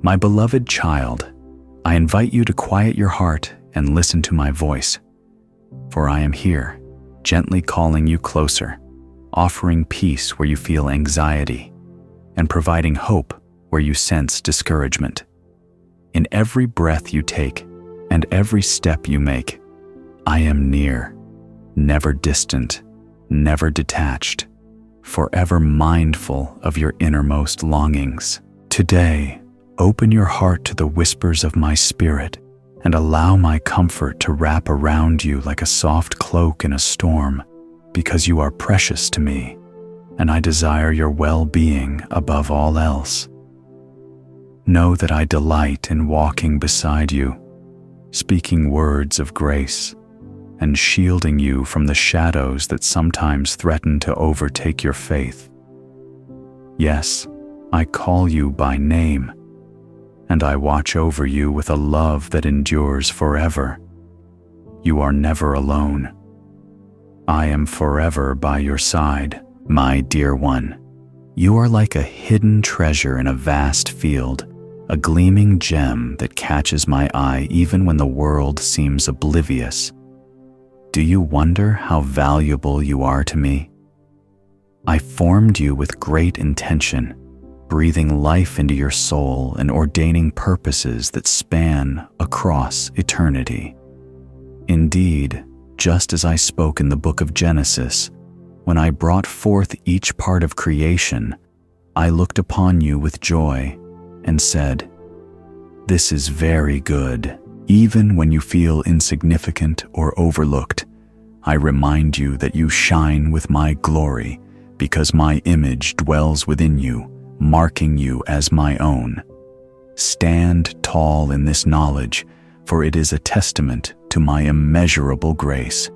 My beloved child, I invite you to quiet your heart and listen to my voice. For I am here, gently calling you closer, offering peace where you feel anxiety, and providing hope where you sense discouragement. In every breath you take and every step you make, I am near, never distant, never detached, forever mindful of your innermost longings. Today, open your heart to the whispers of my spirit and allow my comfort to wrap around you like a soft cloak in a storm, because you are precious to me, and I desire your well-being above all else. Know that I delight in walking beside you, speaking words of grace, and shielding you from the shadows that sometimes threaten to overtake your faith. Yes, I call you by name, and I watch over you with a love that endures forever. You are never alone. I am forever by your side, my dear one. You are like a hidden treasure in a vast field, a gleaming gem that catches my eye even when the world seems oblivious. Do you wonder how valuable you are to me? I formed you with great intention, breathing life into your soul and ordaining purposes that span across eternity. Indeed, just as I spoke in the book of Genesis, when I brought forth each part of creation, I looked upon you with joy and said, "This is very good." Even when you feel insignificant or overlooked, I remind you that you shine with my glory because my image dwells within you, marking you as my own. Stand tall in this knowledge, for it is a testament to my immeasurable grace.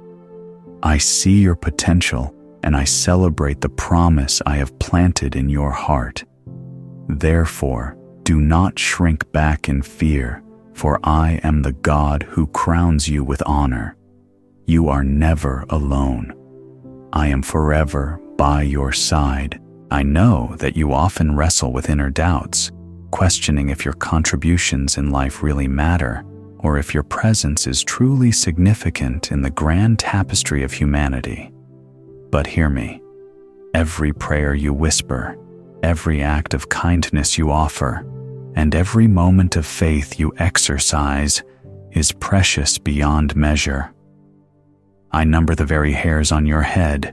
I see your potential, and I celebrate the promise I have planted in your heart. Therefore, do not shrink back in fear, for I am the God who crowns you with honor. You are never alone. I am forever by your side. I know that you often wrestle with inner doubts, questioning if your contributions in life really matter, or if your presence is truly significant in the grand tapestry of humanity. But hear me. Every prayer you whisper, every act of kindness you offer, and every moment of faith you exercise is precious beyond measure. I number the very hairs on your head,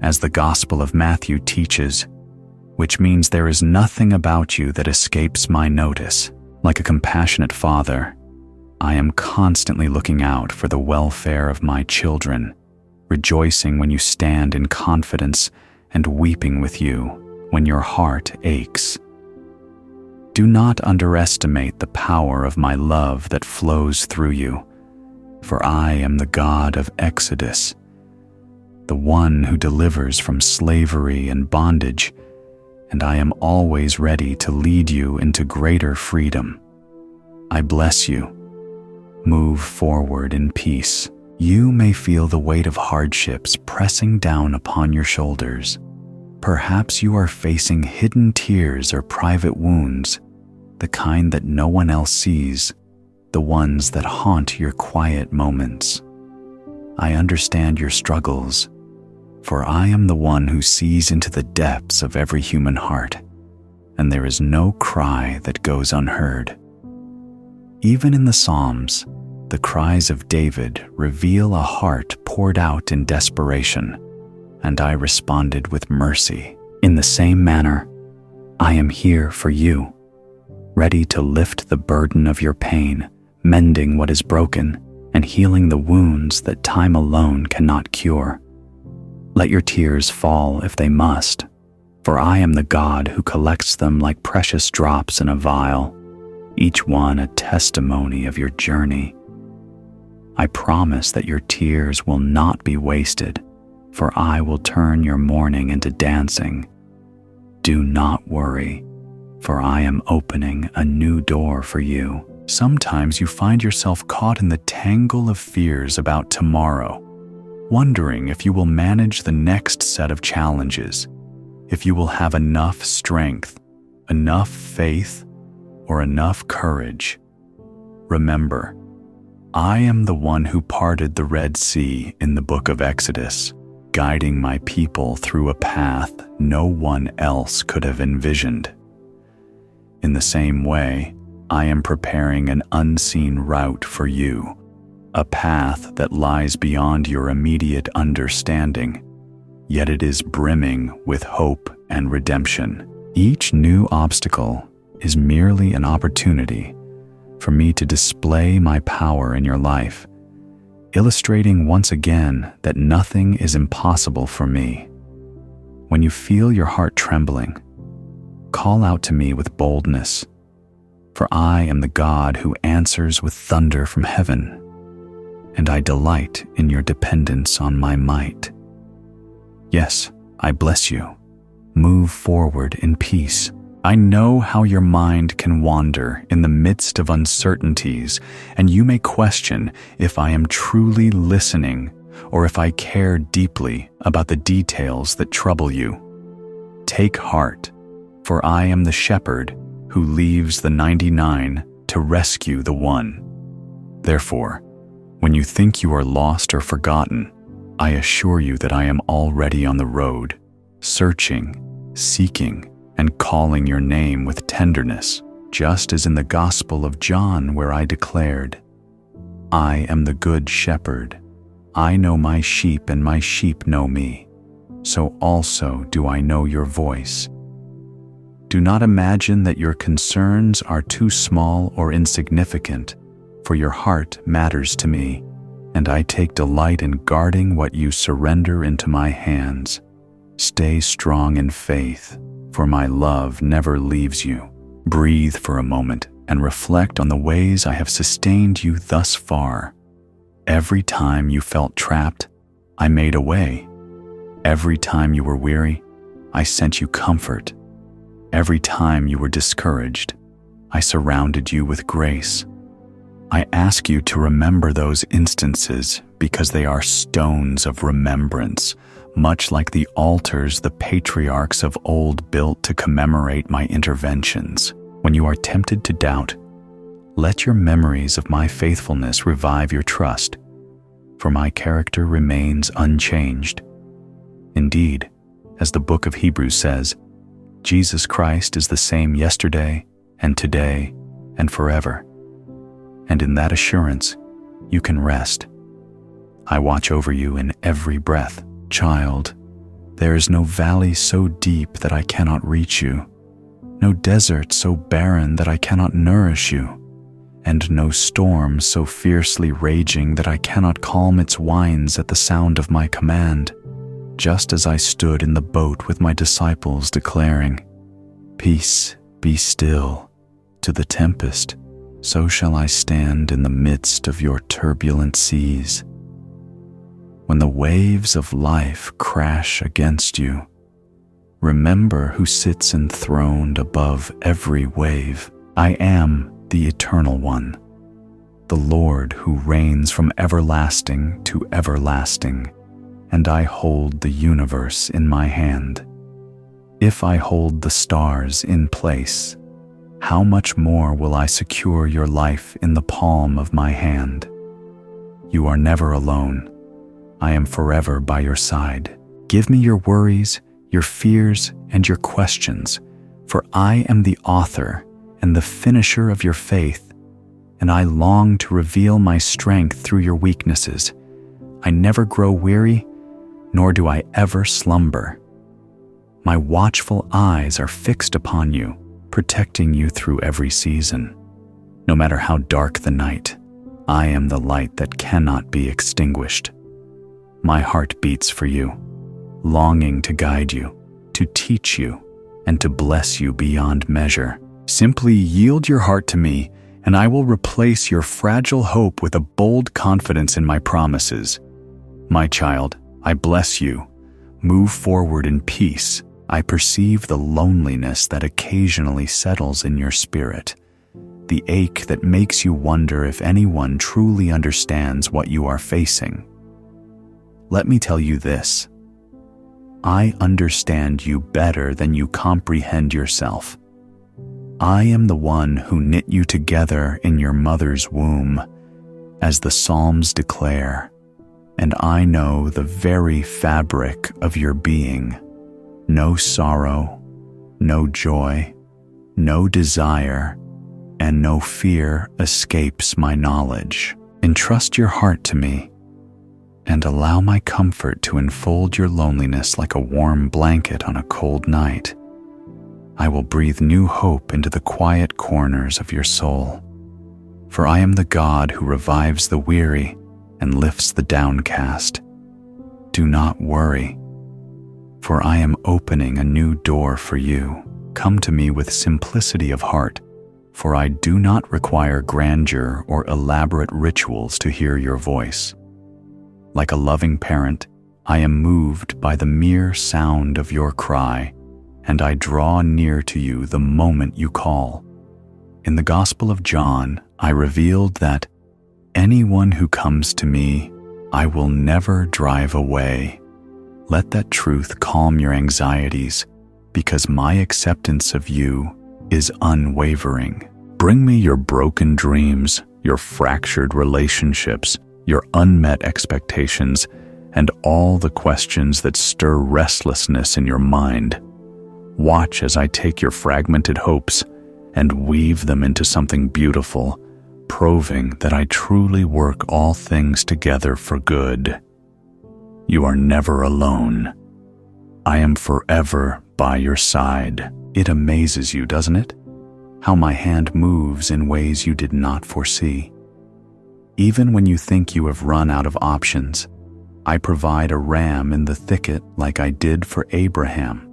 as the Gospel of Matthew teaches, which means there is nothing about you that escapes my notice. Like a compassionate father, I am constantly looking out for the welfare of my children, rejoicing when you stand in confidence and weeping with you when your heart aches. Do not underestimate the power of my love that flows through you, for I am the God of Exodus, the one who delivers from slavery and bondage, and I am always ready to lead you into greater freedom. I bless you. Move forward in peace. You may feel the weight of hardships pressing down upon your shoulders. Perhaps you are facing hidden tears or private wounds, the kind that no one else sees, the ones that haunt your quiet moments. I understand your struggles, for I am the one who sees into the depths of every human heart, and there is no cry that goes unheard. Even in the Psalms, the cries of David reveal a heart poured out in desperation, and I responded with mercy. In the same manner, I am here for you, ready to lift the burden of your pain, mending what is broken, and healing the wounds that time alone cannot cure. Let your tears fall if they must, for I am the God who collects them like precious drops in a vial, each one a testimony of your journey. I promise that your tears will not be wasted, for I will turn your mourning into dancing. Do not worry, for I am opening a new door for you. Sometimes you find yourself caught in the tangle of fears about tomorrow, wondering if you will manage the next set of challenges, if you will have enough strength, enough faith, or enough courage. Remember, I am the one who parted the Red Sea in the book of Exodus, guiding my people through a path no one else could have envisioned. In the same way, I am preparing an unseen route for you, a path that lies beyond your immediate understanding, yet it is brimming with hope and redemption. Each new obstacle is merely an opportunity for me to display my power in your life, illustrating once again that nothing is impossible for me. When you feel your heart trembling, call out to me with boldness, for I am the God who answers with thunder from heaven, and I delight in your dependence on my might. Yes, I bless you. Move forward in peace. I know how your mind can wander in the midst of uncertainties, and you may question if I am truly listening or if I care deeply about the details that trouble you. Take heart, for I am the shepherd who leaves the 99 to rescue the one. Therefore, when you think you are lost or forgotten, I assure you that I am already on the road, searching, seeking, and calling your name with tenderness, just as in the Gospel of John where I declared, I am the good shepherd. I know my sheep and my sheep know me. So also do I know your voice. Do not imagine that your concerns are too small or insignificant, for your heart matters to me, and I take delight in guarding what you surrender into my hands. Stay strong in faith, for my love never leaves you. Breathe for a moment and reflect on the ways I have sustained you thus far. Every time you felt trapped, I made a way. Every time you were weary, I sent you comfort. Every time you were discouraged, I surrounded you with grace. I ask you to remember those instances because they are stones of remembrance, much like the altars the patriarchs of old built to commemorate my interventions. When you are tempted to doubt, let your memories of my faithfulness revive your trust, for my character remains unchanged. Indeed, as the book of Hebrews says, Jesus Christ is the same yesterday and today and forever. And in that assurance, you can rest. I watch over you in every breath. Child, there is no valley so deep that I cannot reach you, no desert so barren that I cannot nourish you, and no storm so fiercely raging that I cannot calm its winds at the sound of my command. Just as I stood in the boat with my disciples declaring, Peace, be still, to the tempest, so shall I stand in the midst of your turbulent seas. When the waves of life crash against you, remember who sits enthroned above every wave. I am the Eternal One, the Lord who reigns from everlasting to everlasting, and I hold the universe in my hand. If I hold the stars in place, how much more will I secure your life in the palm of my hand? You are never alone. I am forever by your side. Give me your worries, your fears, and your questions, for I am the author and the finisher of your faith, and I long to reveal my strength through your weaknesses. I never grow weary, nor do I ever slumber. My watchful eyes are fixed upon you, protecting you through every season. No matter how dark the night, I am the light that cannot be extinguished. My heart beats for you, longing to guide you, to teach you, and to bless you beyond measure. Simply yield your heart to me, and I will replace your fragile hope with a bold confidence in my promises. My child, I bless you. Move forward in peace. I perceive the loneliness that occasionally settles in your spirit, the ache that makes you wonder if anyone truly understands what you are facing. Let me tell you this. I understand you better than you comprehend yourself. I am the one who knit you together in your mother's womb, as the Psalms declare, and I know the very fabric of your being. No sorrow, no joy, no desire, and no fear escapes my knowledge. Entrust your heart to me, and allow my comfort to enfold your loneliness like a warm blanket on a cold night. I will breathe new hope into the quiet corners of your soul, for I am the God who revives the weary and lifts the downcast. Do not worry, for I am opening a new door for you. Come to me with simplicity of heart, for I do not require grandeur or elaborate rituals to hear your voice. Like a loving parent, I am moved by the mere sound of your cry, and I draw near to you the moment you call. In the Gospel of John, I revealed that anyone who comes to me, I will never drive away. Let that truth calm your anxieties, because my acceptance of you is unwavering. Bring me your broken dreams, your fractured relationships, your unmet expectations, and all the questions that stir restlessness in your mind. Watch as I take your fragmented hopes and weave them into something beautiful, proving that I truly work all things together for good. You are never alone. I am forever by your side. It amazes you, doesn't it? How my hand moves in ways you did not foresee. Even when you think you have run out of options, I provide a ram in the thicket like I did for Abraham,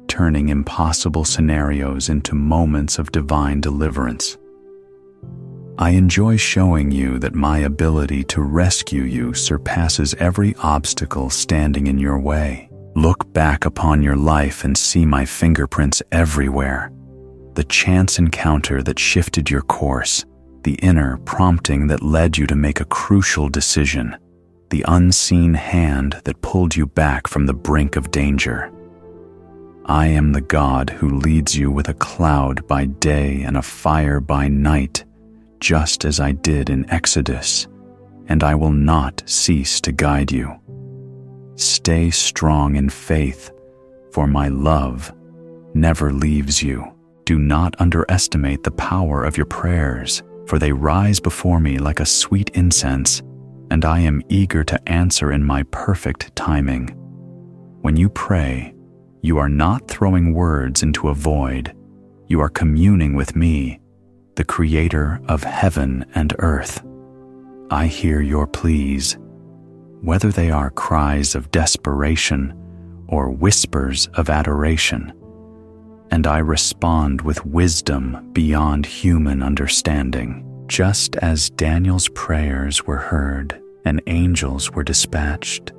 turning impossible scenarios into moments of divine deliverance. I enjoy showing you that my ability to rescue you surpasses every obstacle standing in your way. Look back upon your life and see my fingerprints everywhere. The chance encounter that shifted your course, the inner prompting that led you to make a crucial decision, the unseen hand that pulled you back from the brink of danger. I am the God who leads you with a cloud by day and a fire by night, just as I did in Exodus, and I will not cease to guide you. Stay strong in faith, for my love never leaves you. Do not underestimate the power of your prayers, for they rise before me like a sweet incense, and I am eager to answer in my perfect timing. When you pray, you are not throwing words into a void. You are communing with me, the Creator of heaven and earth. I hear your pleas, whether they are cries of desperation or whispers of adoration, and I respond with wisdom beyond human understanding. Just as Daniel's prayers were heard and angels were dispatched,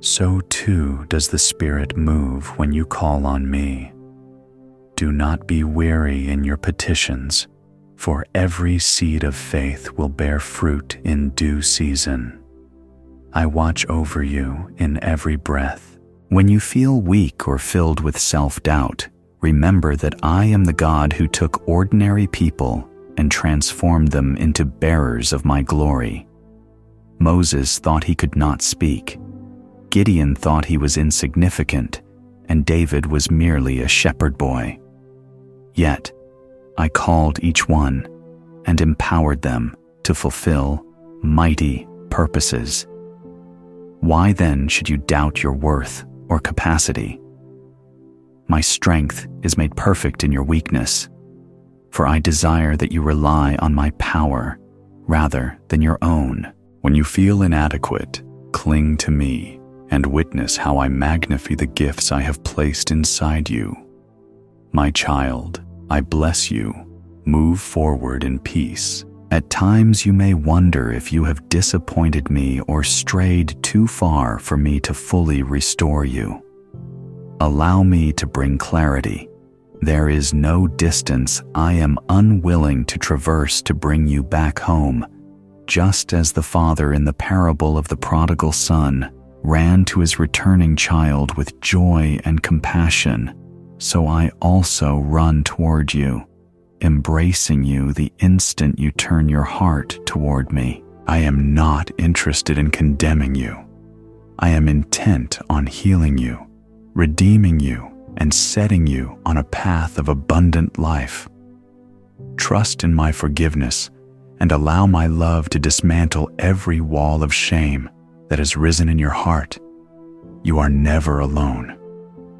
so too does the Spirit move when you call on me. Do not be weary in your petitions, for every seed of faith will bear fruit in due season. I watch over you in every breath. When you feel weak or filled with self-doubt, remember that I am the God who took ordinary people and transformed them into bearers of my glory. Moses thought he could not speak. Gideon thought he was insignificant, and David was merely a shepherd boy. Yet, I called each one and empowered them to fulfill mighty purposes. Why then should you doubt your worth or capacity? My strength is made perfect in your weakness, for I desire that you rely on my power rather than your own. When you feel inadequate, cling to me and witness how I magnify the gifts I have placed inside you. My child, I bless you. Move forward in peace. At times you may wonder if you have disappointed me or strayed too far for me to fully restore you. Allow me to bring clarity. There is no distance I am unwilling to traverse to bring you back home, just as the father in the parable of the prodigal son ran to his returning child with joy and compassion, so I also run toward you. embracing you the instant you turn your heart toward me. I am not interested in condemning you. I am intent on healing you, redeeming you, and setting you on a path of abundant life. Trust in my forgiveness and allow my love to dismantle every wall of shame that has risen in your heart. You are never alone.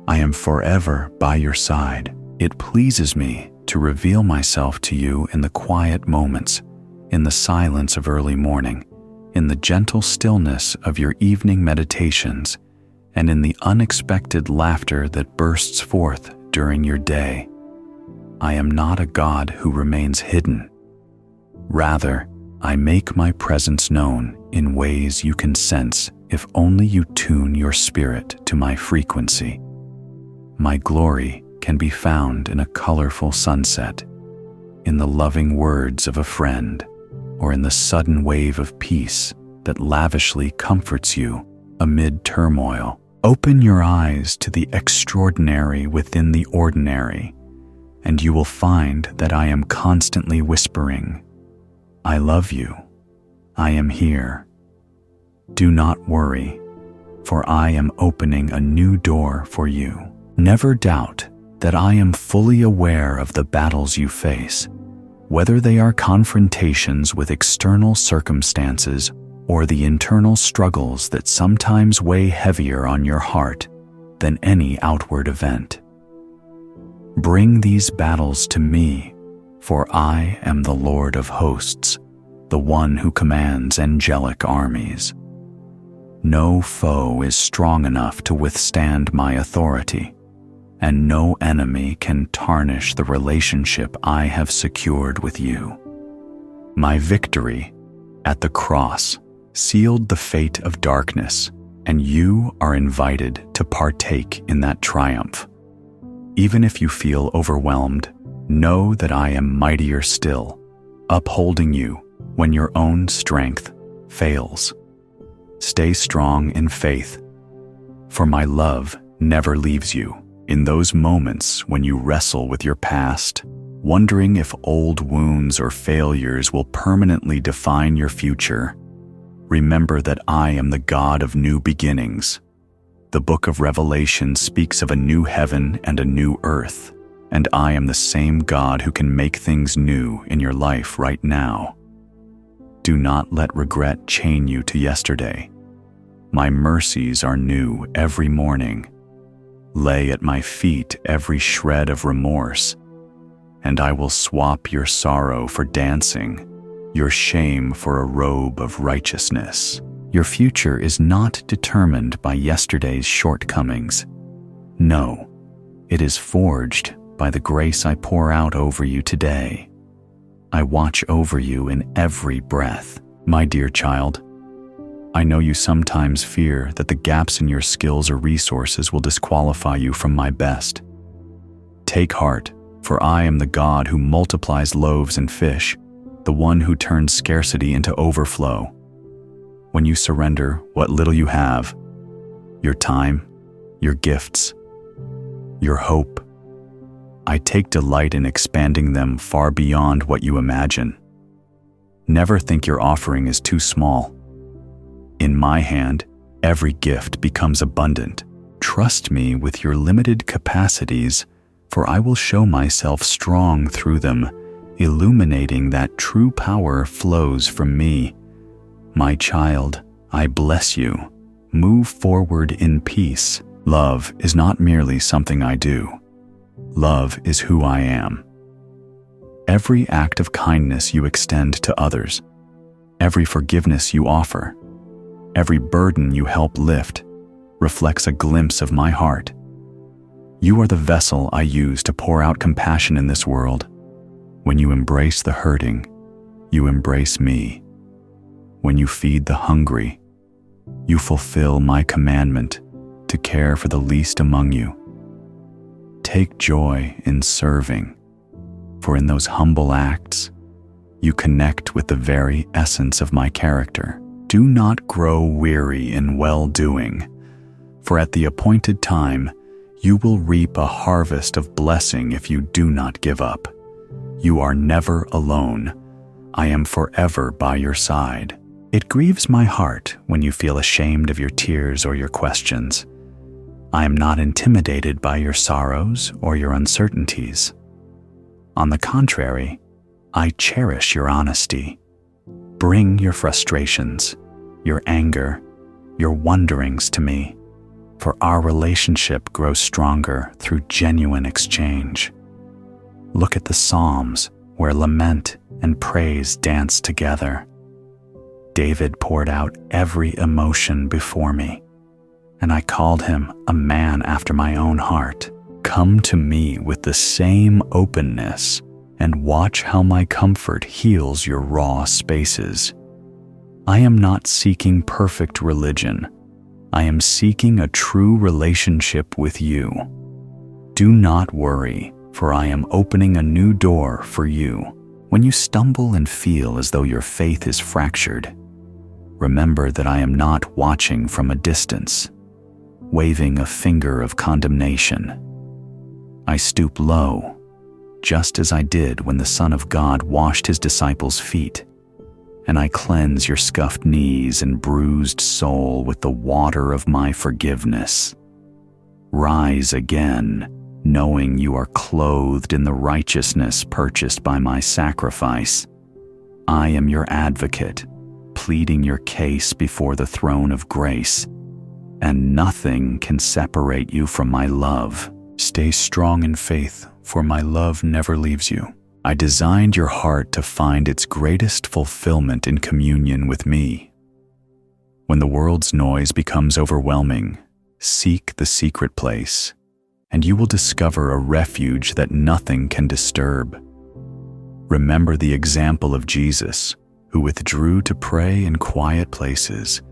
I am forever by your side. It pleases me to reveal myself to you in the quiet moments, in the silence of early morning, in the gentle stillness of your evening meditations, and in the unexpected laughter that bursts forth during your day. I am not a God who remains hidden. Rather, I make my presence known in ways you can sense if only you tune your spirit to my frequency. My glory can be found in a colorful sunset, in the loving words of a friend, or in the sudden wave of peace that lavishly comforts you amid turmoil. Open your eyes to the extraordinary within the ordinary, and you will find that I am constantly whispering, I love you. I am here. Do not worry, for I am opening a new door for you. Never doubt that I am fully aware of the battles you face, whether they are confrontations with external circumstances or the internal struggles that sometimes weigh heavier on your heart than any outward event. Bring these battles to me, for I am the Lord of hosts, the one who commands angelic armies. No foe is strong enough to withstand my authority, and no enemy can tarnish the relationship I have secured with you. My victory at the cross sealed the fate of darkness, and you are invited to partake in that triumph. Even if you feel overwhelmed, know that I am mightier still, upholding you when your own strength fails. Stay strong in faith, for my love never leaves you. In those moments when you wrestle with your past, wondering if old wounds or failures will permanently define your future, remember that I am the God of new beginnings. The book of Revelation speaks of a new heaven and a new earth, and I am the same God who can make things new in your life right now. Do not let regret chain you to yesterday. My mercies are new every morning. Lay at my feet every shred of remorse, and I will swap your sorrow for dancing, your shame for a robe of righteousness. Your future is not determined by yesterday's shortcomings. No, it is forged by the grace I pour out over you today. I watch over you in every breath. My dear child, I know you sometimes fear that the gaps in your skills or resources will disqualify you from my best. Take heart, for I am the God who multiplies loaves and fish, the one who turns scarcity into overflow. When you surrender what little you have, your time, your gifts, your hope, I take delight in expanding them far beyond what you imagine. Never think your offering is too small. In my hand, every gift becomes abundant. Trust me with your limited capacities, for I will show myself strong through them, illuminating that true power flows from me. My child, I bless you. Move forward in peace. Love is not merely something I do. Love is who I am. Every act of kindness you extend to others, every forgiveness you offer, every burden you help lift, reflects a glimpse of my heart. You are the vessel I use to pour out compassion in this world. When you embrace the hurting, you embrace me. When you feed the hungry, you fulfill my commandment to care for the least among you. Take joy in serving, for in those humble acts, you connect with the very essence of my character. Do not grow weary in well-doing, for at the appointed time, you will reap a harvest of blessing if you do not give up. You are never alone. I am forever by your side. It grieves my heart when you feel ashamed of your tears or your questions. I am not intimidated by your sorrows or your uncertainties. On the contrary, I cherish your honesty. Bring your frustrations, your anger, your wonderings to me, for our relationship grows stronger through genuine exchange. Look at the Psalms, where lament and praise dance together. David poured out every emotion before me, and I called him a man after my own heart. Come to me with the same openness and watch how my comfort heals your raw spaces. I am not seeking perfect religion. I am seeking a true relationship with you. Do not worry, for I am opening a new door for you. When you stumble and feel as though your faith is fractured, remember that I am not watching from a distance, waving a finger of condemnation. I stoop low, just as I did when the Son of God washed his disciples' feet, and I cleanse your scuffed knees and bruised soul with the water of my forgiveness. Rise again, knowing you are clothed in the righteousness purchased by my sacrifice. I am your advocate, pleading your case before the throne of grace, and nothing can separate you from my love. Stay strong in faith, for my love never leaves you. I designed your heart to find its greatest fulfillment in communion with me. When the world's noise becomes overwhelming, seek the secret place, and you will discover a refuge that nothing can disturb. Remember the example of Jesus, who withdrew to pray in quiet places,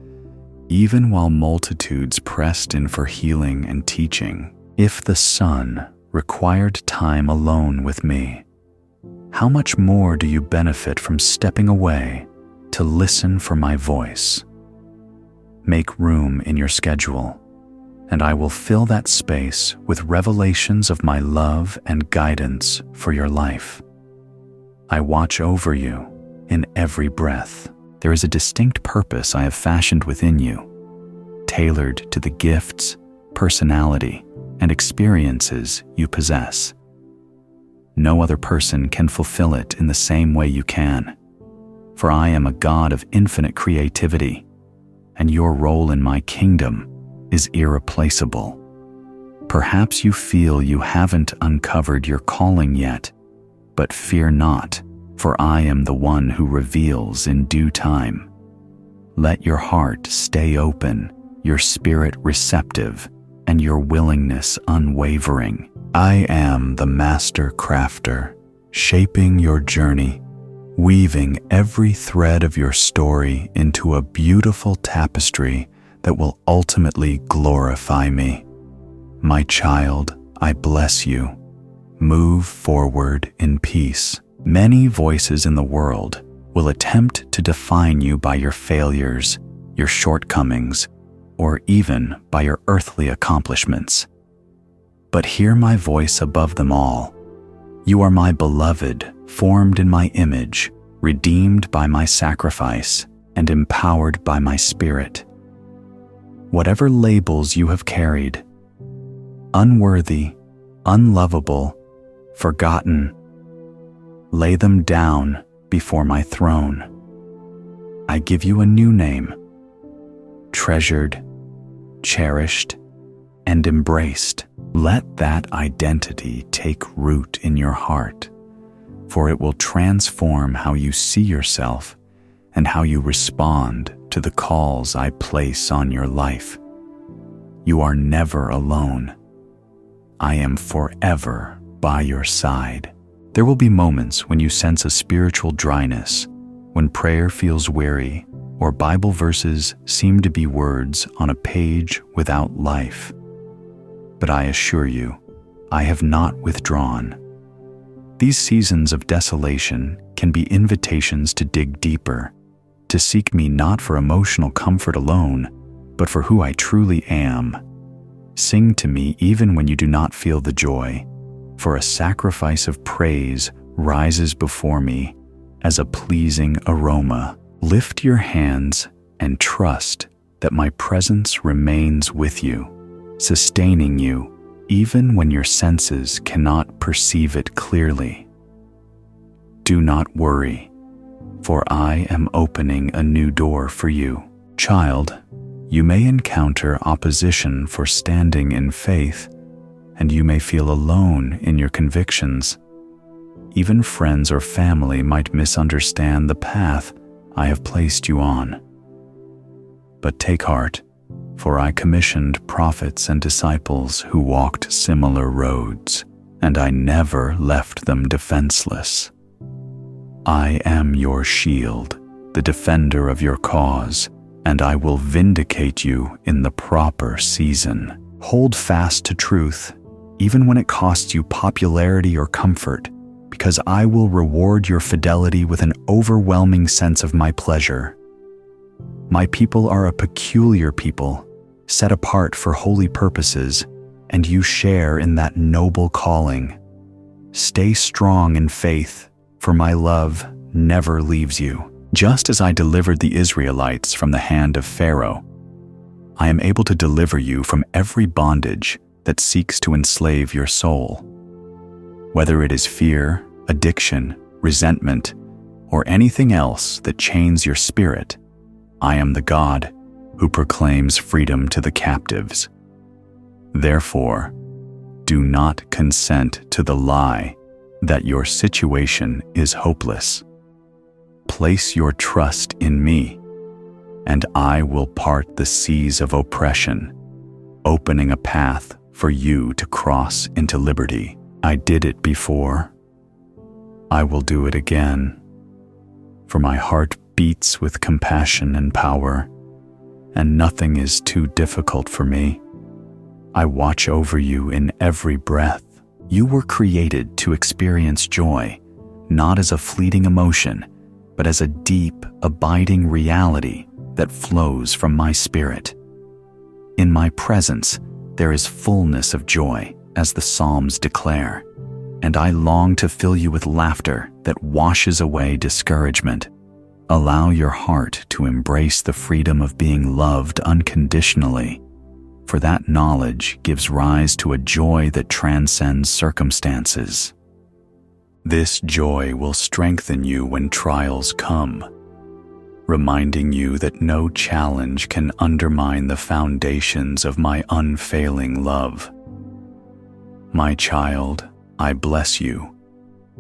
even while multitudes pressed in for healing and teaching. If the Son required time alone with me, how much more do you benefit from stepping away to listen for my voice? Make room in your schedule, and I will fill that space with revelations of my love and guidance for your life. I watch over you in every breath. There is a distinct purpose I have fashioned within you, tailored to the gifts, personality, and experiences you possess. No other person can fulfill it in the same way you can, for I am a God of infinite creativity, and your role in my kingdom is irreplaceable. Perhaps you feel you haven't uncovered your calling yet, but fear not, for I am the one who reveals in due time. Let your heart stay open, your spirit receptive, and your willingness unwavering. I am the master crafter, shaping your journey, weaving every thread of your story into a beautiful tapestry that will ultimately glorify me. My child, I bless you. Move forward in peace. Many voices in the world will attempt to define you by your failures, your shortcomings, or even by your earthly accomplishments. But hear my voice above them all. You are my beloved, formed in my image, redeemed by my sacrifice, and empowered by my spirit. Whatever labels you have carried, unworthy, unlovable, forgotten, lay them down before my throne. I give you a new name, treasured, cherished, and embraced. Let that identity take root in your heart, for it will transform how you see yourself and how you respond to the calls I place on your life. You are never alone. I am forever by your side. There will be moments when you sense a spiritual dryness, when prayer feels weary, or Bible verses seem to be words on a page without life. But I assure you, I have not withdrawn. These seasons of desolation can be invitations to dig deeper, to seek me not for emotional comfort alone, but for who I truly am. Sing to me even when you do not feel the joy, for a sacrifice of praise rises before me as a pleasing aroma. Lift your hands and trust that my presence remains with you, sustaining you even when your senses cannot perceive it clearly. Do not worry, for I am opening a new door for you. Child, you may encounter opposition for standing in faith, and you may feel alone in your convictions. Even friends or family might misunderstand the path I have placed you on. But take heart, for I commissioned prophets and disciples who walked similar roads, and I never left them defenseless. I am your shield, the defender of your cause, and I will vindicate you in the proper season. Hold fast to truth, even when it costs you popularity or comfort, because I will reward your fidelity with an overwhelming sense of my pleasure. My people are a peculiar people, set apart for holy purposes, and you share in that noble calling. Stay strong in faith, for my love never leaves you. Just as I delivered the Israelites from the hand of Pharaoh, I am able to deliver you from every bondage that seeks to enslave your soul. Whether it is fear, addiction, resentment, or anything else that chains your spirit, I am the God who proclaims freedom to the captives. Therefore, do not consent to the lie that your situation is hopeless. Place your trust in me, and I will part the seas of oppression, opening a path for you to cross into liberty. I did it before. I will do it again, for my heart beats with compassion and power, and nothing is too difficult for me. I watch over you in every breath. You were created to experience joy, not as a fleeting emotion, but as a deep, abiding reality that flows from my spirit. In my presence, there is fullness of joy, as the Psalms declare, and I long to fill you with laughter that washes away discouragement. Allow your heart to embrace the freedom of being loved unconditionally, for that knowledge gives rise to a joy that transcends circumstances. This joy will strengthen you when trials come, reminding you that no challenge can undermine the foundations of my unfailing love. My child, I bless you.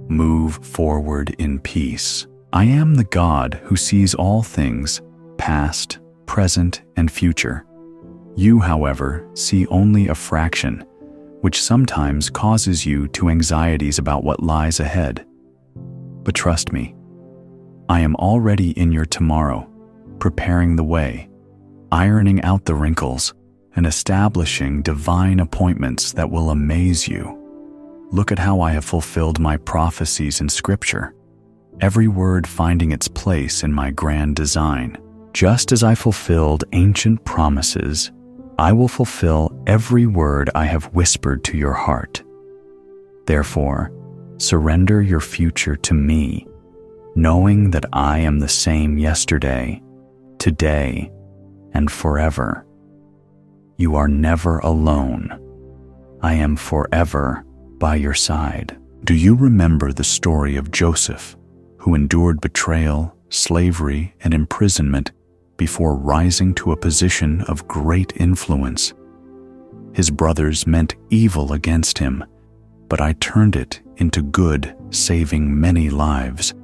Move forward in peace. I am the God who sees all things, past, present, and future. You, however, see only a fraction, which sometimes causes you to anxieties about what lies ahead. But trust me, I am already in your tomorrow, preparing the way, ironing out the wrinkles, and establishing divine appointments that will amaze you. Look at how I have fulfilled my prophecies in Scripture, every word finding its place in my grand design. Just as I fulfilled ancient promises, I will fulfill every word I have whispered to your heart. Therefore, surrender your future to me, knowing that I am the same yesterday, today, and forever. You are never alone. I am forever by your side. Do you remember the story of Joseph, who endured betrayal, slavery, and imprisonment before rising to a position of great influence? His brothers meant evil against him, but I turned it into good, saving many lives.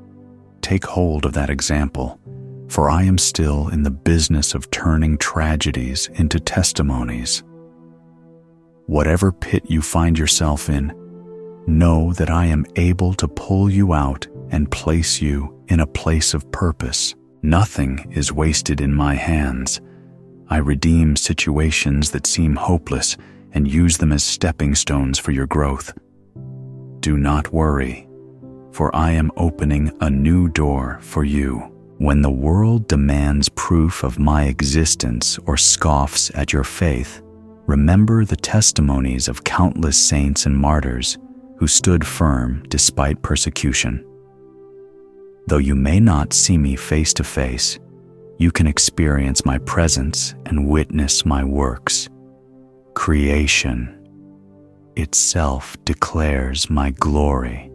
Take hold of that example, for I am still in the business of turning tragedies into testimonies. Whatever pit you find yourself in, know that I am able to pull you out and place you in a place of purpose. Nothing is wasted in my hands. I redeem situations that seem hopeless and use them as stepping stones for your growth. Do not worry, for I am opening a new door for you. When the world demands proof of my existence or scoffs at your faith, remember the testimonies of countless saints and martyrs who stood firm despite persecution. Though you may not see me face to face, you can experience my presence and witness my works. Creation itself declares my glory.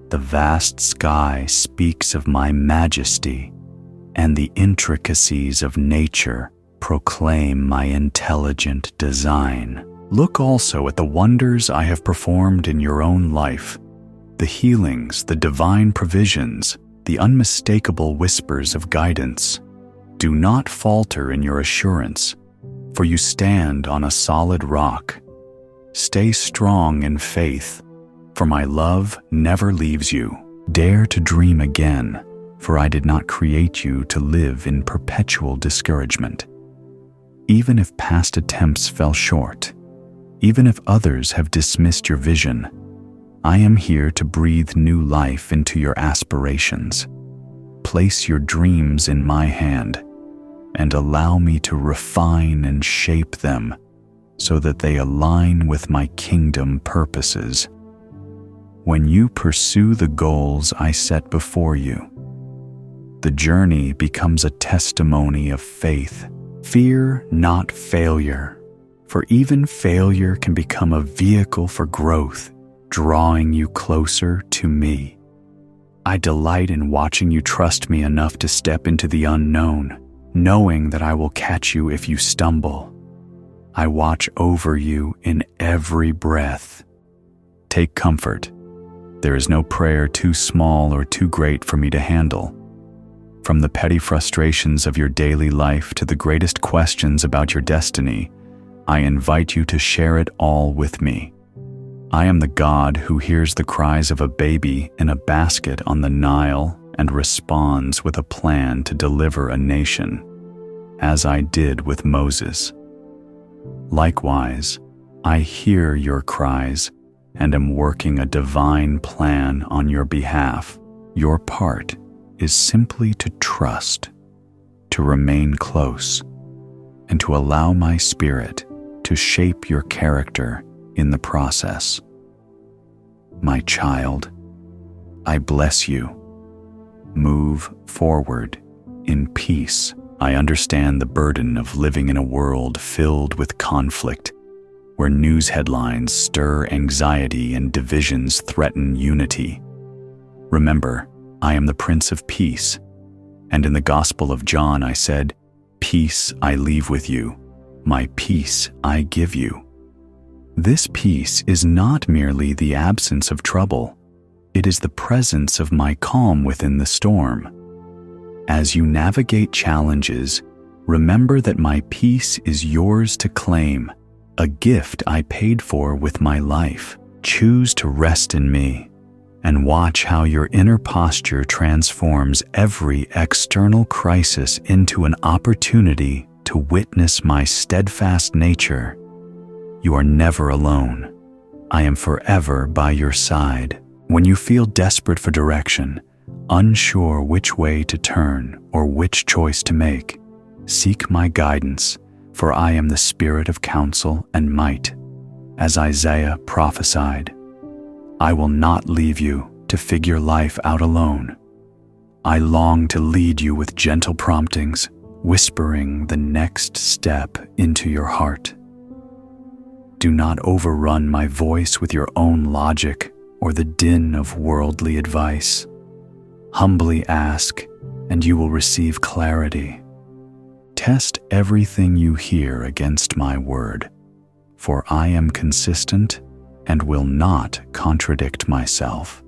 The vast sky speaks of my majesty, and the intricacies of nature proclaim my intelligent design. Look also at the wonders I have performed in your own life, the healings, the divine provisions, the unmistakable whispers of guidance. Do not falter in your assurance, for you stand on a solid rock. Stay strong in faith, for my love never leaves you. Dare to dream again, for I did not create you to live in perpetual discouragement. Even if past attempts fell short, even if others have dismissed your vision, I am here to breathe new life into your aspirations. Place your dreams in my hand and allow me to refine and shape them so that they align with my kingdom purposes. When you pursue the goals I set before you, the journey becomes a testimony of faith. Fear not failure, for even failure can become a vehicle for growth, drawing you closer to me. I delight in watching you trust me enough to step into the unknown, knowing that I will catch you if you stumble. I watch over you in every breath. Take comfort. There is no prayer too small or too great for me to handle. From the petty frustrations of your daily life to the greatest questions about your destiny, I invite you to share it all with me. I am the God who hears the cries of a baby in a basket on the Nile and responds with a plan to deliver a nation, as I did with Moses. Likewise, I hear your cries and am working a divine plan on your behalf. Your part is simply to trust, to remain close, and to allow my spirit to shape your character in the process. My child, I bless you. Move forward in peace. I understand the burden of living in a world filled with conflict, where news headlines stir anxiety and divisions threaten unity. Remember, I am the Prince of Peace, and in the Gospel of John I said, "Peace I leave with you, my peace I give you." This peace is not merely the absence of trouble, it is the presence of my calm within the storm. As you navigate challenges, remember that my peace is yours to claim, a gift I paid for with my life. Choose to rest in me, and watch how your inner posture transforms every external crisis into an opportunity to witness my steadfast nature. You are never alone. I am forever by your side. When you feel desperate for direction, unsure which way to turn or which choice to make, seek my guidance, for I am the spirit of counsel and might. As Isaiah prophesied, I will not leave you to figure life out alone. I long to lead you with gentle promptings, whispering the next step into your heart. Do not overrun my voice with your own logic or the din of worldly advice. Humbly ask, and you will receive clarity. Test everything you hear against my word, for I am consistent and will not contradict myself.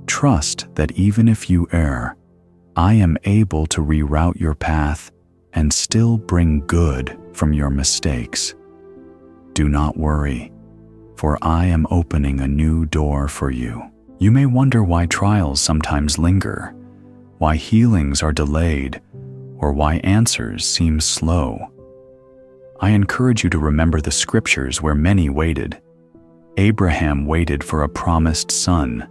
Trust that even if you err, I am able to reroute your path and still bring good from your mistakes. Do not worry, for I am opening a new door for you. You may wonder why trials sometimes linger, why healings are delayed, or why answers seem slow. I encourage you to remember the scriptures where many waited. Abraham waited for a promised son.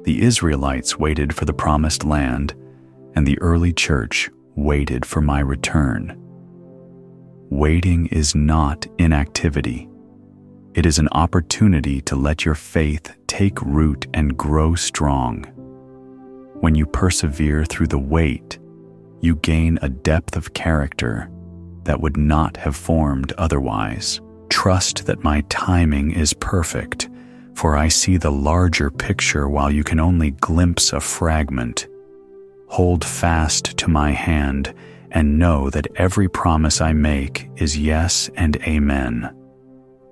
The Israelites waited for the promised land, and the early church waited for my return. Waiting is not inactivity. It is an opportunity to let your faith take root and grow strong. When you persevere through the weight, you gain a depth of character that would not have formed otherwise. Trust that my timing is perfect, for I see the larger picture while you can only glimpse a fragment. Hold fast to my hand and know that every promise I make is yes and amen.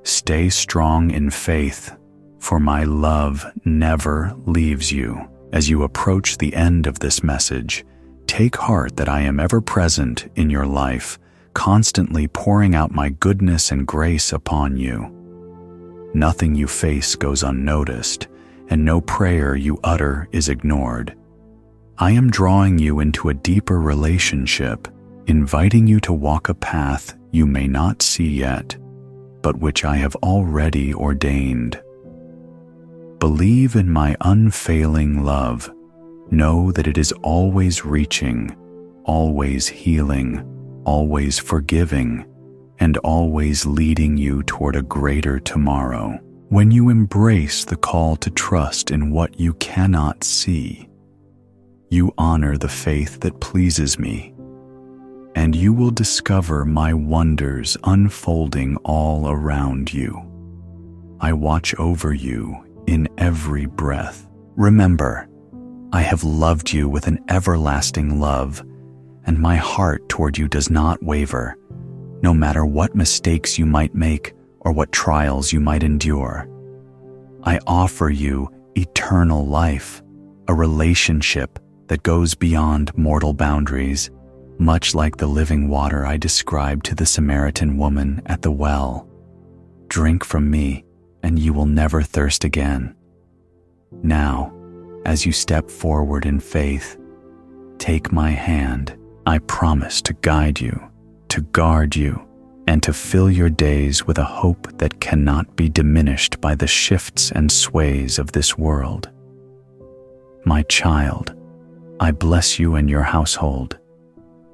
Stay strong in faith, for my love never leaves you. As you approach the end of this message, take heart that I am ever present in your life, constantly pouring out my goodness and grace upon you. Nothing you face goes unnoticed, and no prayer you utter is ignored. I am drawing you into a deeper relationship, inviting you to walk a path you may not see yet, but which I have already ordained. Believe in my unfailing love. Know that it is always reaching, always healing, always forgiving, and always leading you toward a greater tomorrow. When you embrace the call to trust in what you cannot see, you honor the faith that pleases me, and you will discover my wonders unfolding all around you. I watch over you in every breath. Remember, I have loved you with an everlasting love, and my heart toward you does not waver, no matter what mistakes you might make or what trials you might endure. I offer you eternal life, a relationship that goes beyond mortal boundaries, much like the living water I described to the Samaritan woman at the well. Drink from me, and you will never thirst again. Now, as you step forward in faith, take my hand. I promise to guide you, to guard you, and to fill your days with a hope that cannot be diminished by the shifts and sways of this world. My child, I bless you and your household.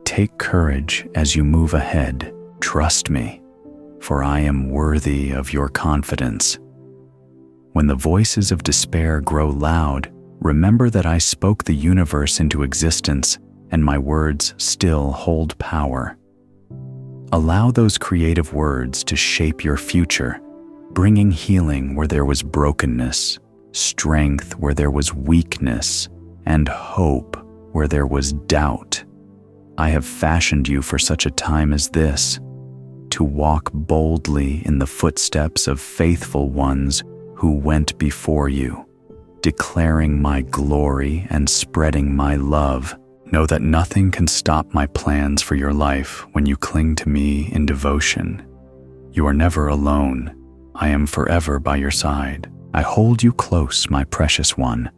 Take courage as you move ahead. Trust me, for I am worthy of your confidence. When the voices of despair grow loud, remember that I spoke the universe into existence, and my words still hold power. Allow those creative words to shape your future, bringing healing where there was brokenness, strength where there was weakness, and hope where there was doubt. I have fashioned you for such a time as this, to walk boldly in the footsteps of faithful ones who went before you, declaring my glory and spreading my love. Know that nothing can stop my plans for your life when you cling to me in devotion. You are never alone. I am forever by your side. I hold you close, my precious one,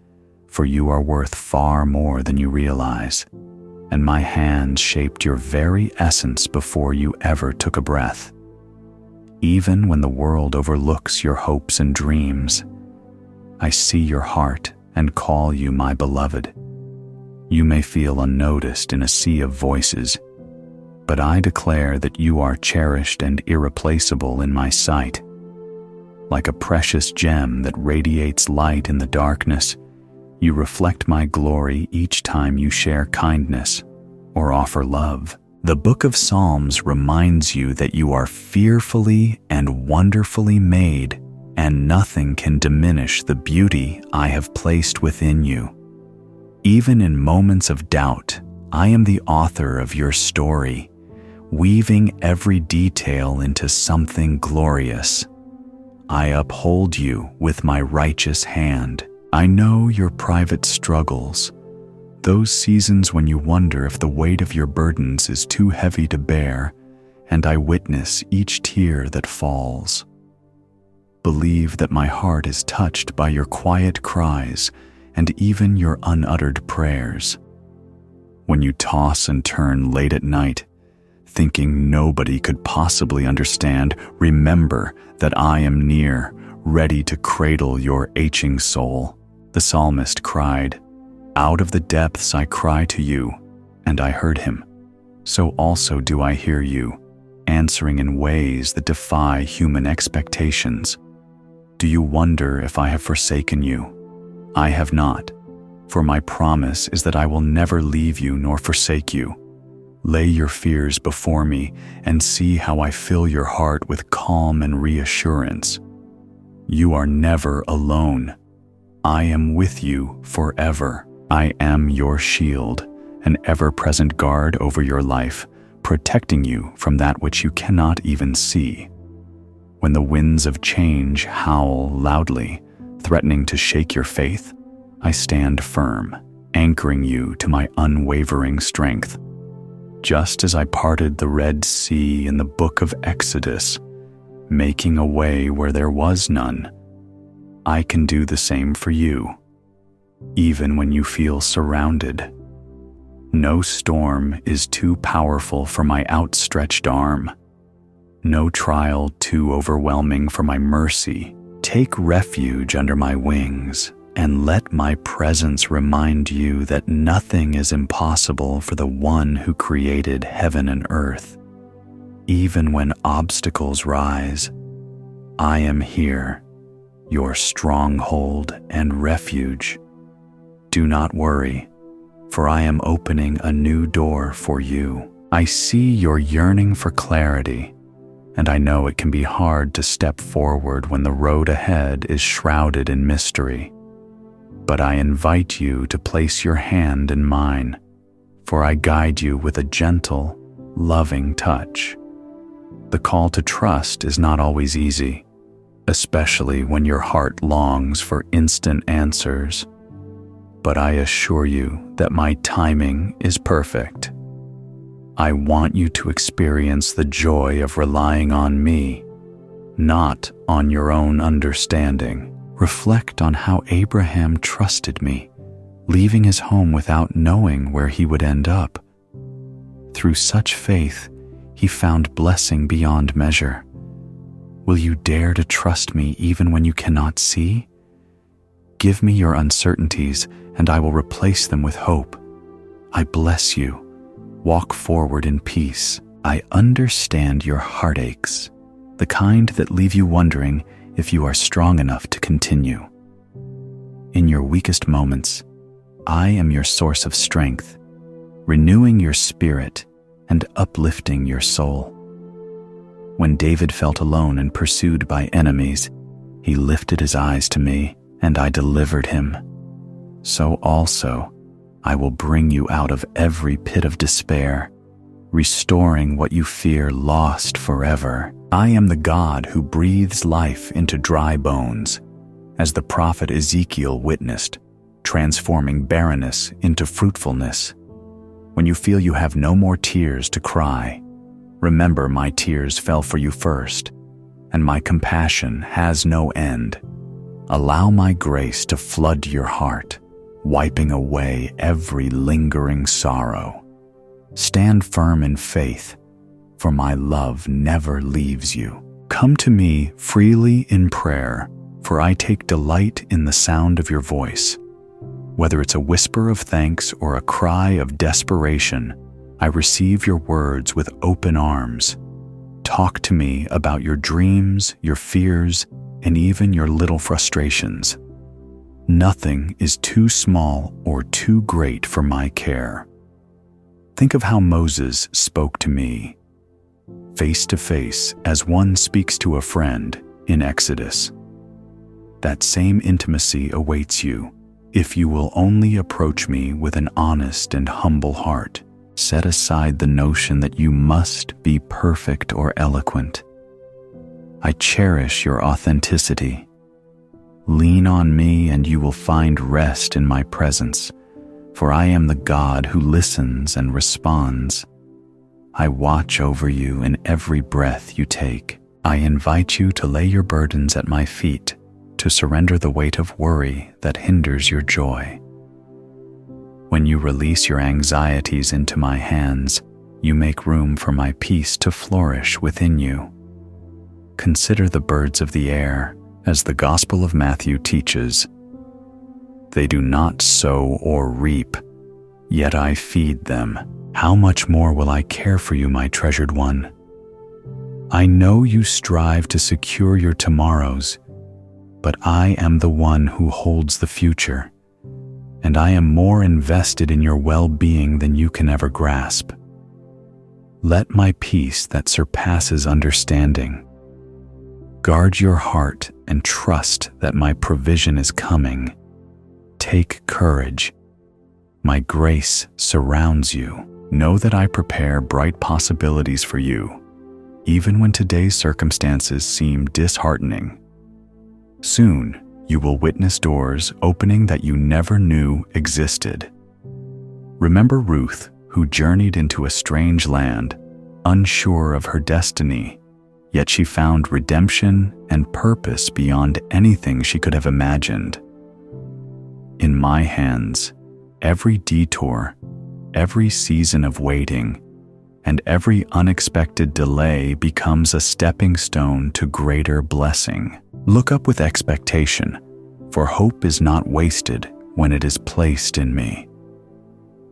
for you are worth far more than you realize, and my hand shaped your very essence before you ever took a breath. Even when the world overlooks your hopes and dreams, I see your heart and call you my beloved. You may feel unnoticed in a sea of voices, but I declare that you are cherished and irreplaceable in my sight. Like a precious gem that radiates light in the darkness, you reflect my glory each time you share kindness or offer love. The Book of Psalms reminds you that you are fearfully and wonderfully made, and nothing can diminish the beauty I have placed within you. Even in moments of doubt, I am the author of your story, weaving every detail into something glorious. I uphold you with my righteous hand. I know your private struggles, those seasons when you wonder if the weight of your burdens is too heavy to bear, and I witness each tear that falls. Believe that my heart is touched by your quiet cries and even your unuttered prayers. When you toss and turn late at night, thinking nobody could possibly understand, remember that I am near, ready to cradle your aching soul. The psalmist cried, "Out of the depths I cry to you, and I heard him. So also do I hear you. answering in ways that defy human expectations. Do you wonder if I have forsaken you? I have not, for my promise is that I will never leave you nor forsake you. Lay your fears before me and see how I fill your heart with calm and reassurance. You are never alone. I am with you forever. I am your shield, an ever-present guard over your life, protecting you from that which you cannot even see. When the winds of change howl loudly, threatening to shake your faith, I stand firm, anchoring you to my unwavering strength. Just as I parted the Red Sea in the book of Exodus, making a way where there was none, I can do the same for you, even when you feel surrounded. No storm is too powerful for my outstretched arm. No trial too overwhelming for my mercy. Take refuge under my wings, and let my presence remind you that nothing is impossible for the one who created heaven and earth. Even when obstacles rise, I am here, your stronghold and refuge. Do not worry, for I am opening a new door for you. I see your yearning for clarity, and I know it can be hard to step forward when the road ahead is shrouded in mystery. But I invite you to place your hand in mine, for I guide you with a gentle, loving touch. The call to trust is not always easy, especially when your heart longs for instant answers. But I assure you that my timing is perfect. I want you to experience the joy of relying on me, not on your own understanding. Reflect on how Abraham trusted me, leaving his home without knowing where he would end up. Through such faith, he found blessing beyond measure. Will you dare to trust me even when you cannot see? Give me your uncertainties, and I will replace them with hope. I bless you. Walk forward in peace. I understand your heartaches, the kind that leave you wondering if you are strong enough to continue. In your weakest moments, I am your source of strength, renewing your spirit and uplifting your soul. When David felt alone and pursued by enemies, he lifted his eyes to me, and I delivered him. So also, I will bring you out of every pit of despair, restoring what you fear lost forever. I am the God who breathes life into dry bones, as the prophet Ezekiel witnessed, transforming barrenness into fruitfulness. When you feel you have no more tears to cry, remember my tears fell for you first, and my compassion has no end. Allow my grace to flood your heart, wiping away every lingering sorrow. Stand firm in faith, for my love never leaves you. Come to me freely in prayer, for I take delight in the sound of your voice. Whether it's a whisper of thanks or a cry of desperation, I receive your words with open arms. Talk to me about your dreams, your fears, and even your little frustrations. Nothing is too small or too great for my care. Think of how Moses spoke to me, face to face as one speaks to a friend in Exodus. That same intimacy awaits you if you will only approach me with an honest and humble heart. Set aside the notion that you must be perfect or eloquent. I cherish your authenticity. Lean on me and you will find rest in my presence, for I am the God who listens and responds. I watch over you in every breath you take. I invite you to lay your burdens at my feet, to surrender the weight of worry that hinders your joy. When you release your anxieties into my hands, you make room for my peace to flourish within you. Consider the birds of the air, as the Gospel of Matthew teaches. They do not sow or reap, yet I feed them. How much more will I care for you, my treasured one? I know you strive to secure your tomorrows, but I am the one who holds the future, and I am more invested in your well-being than you can ever grasp. Let my peace that surpasses understanding guard your heart and trust that my provision is coming. Take courage. My grace surrounds you. Know that I prepare bright possibilities for you, even when today's circumstances seem disheartening. Soon, you will witness doors opening that you never knew existed. Remember Ruth, who journeyed into a strange land, unsure of her destiny, yet she found redemption and purpose beyond anything she could have imagined. In my hands, every detour, every season of waiting, and every unexpected delay becomes a stepping stone to greater blessing. Look up with expectation, for hope is not wasted when it is placed in me.